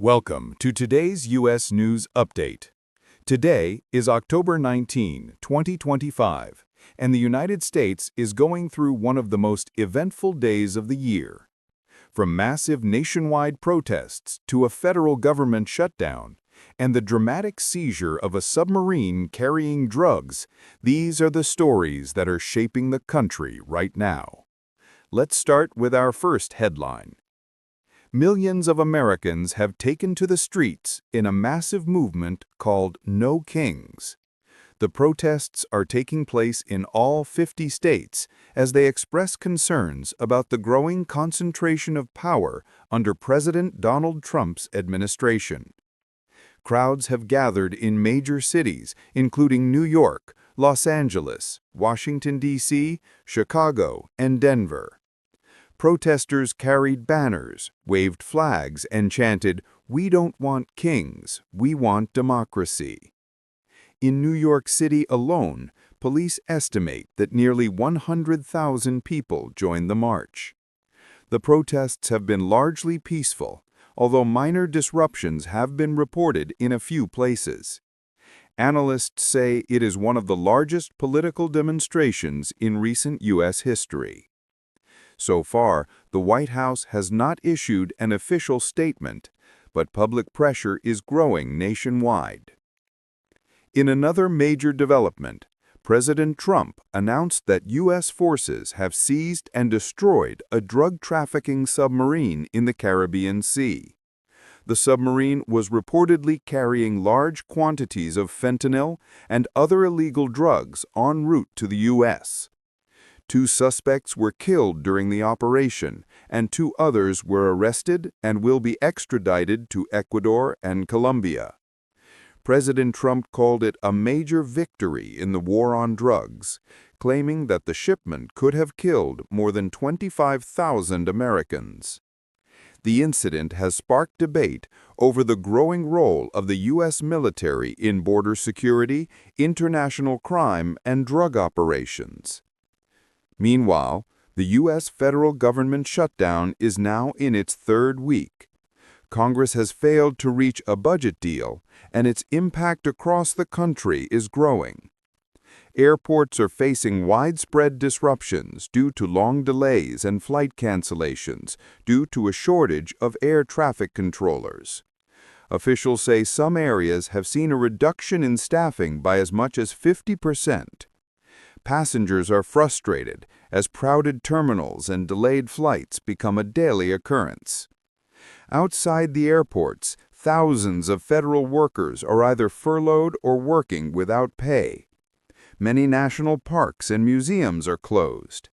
Welcome to today's U.S. News Update. Today is October 19, 2025, and the United States is going through one of the most eventful days of the year. From massive nationwide protests to a federal government shutdown and the dramatic seizure of a submarine carrying drugs, these are the stories that are shaping the country right now. Let's start with our first headline. Millions of Americans have taken to the streets in a massive movement called No Kings. The protests are taking place in all 50 states as they express concerns about the growing concentration of power under President Donald Trump's administration. Crowds have gathered in major cities, including New York, Los Angeles, Washington, D.C., Chicago, and Denver. Protesters carried banners, waved flags, and chanted, "We don't want kings, we want democracy." In New York City alone, police estimate that nearly 100,000 people joined the march. The protests have been largely peaceful, although minor disruptions have been reported in a few places. Analysts say it is one of the largest political demonstrations in recent U.S. history. So far, the White House has not issued an official statement, but public pressure is growing nationwide. In another major development, President Trump announced that U.S. forces have seized and destroyed a drug-trafficking submarine in the Caribbean Sea. The submarine was reportedly carrying large quantities of fentanyl and other illegal drugs en route to the U.S. 2 suspects were killed during the operation, and 2 others were arrested and will be extradited to Ecuador and Colombia. President Trump called it a major victory in the war on drugs, claiming that the shipment could have killed more than 25,000 Americans. The incident has sparked debate over the growing role of the U.S. military in border security, international crime, and drug operations. Meanwhile, the U.S. federal government shutdown is now in its 3rd week. Congress has failed to reach a budget deal, and its impact across the country is growing. Airports are facing widespread disruptions due to long delays and flight cancellations due to a shortage of air traffic controllers. Officials say some areas have seen a reduction in staffing by as much as 50%. Passengers are frustrated as crowded terminals and delayed flights become a daily occurrence. Outside the airports, thousands of federal workers are either furloughed or working without pay. Many national parks and museums are closed.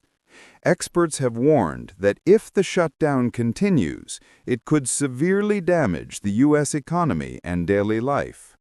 Experts have warned that if the shutdown continues, it could severely damage the U.S. economy and daily life.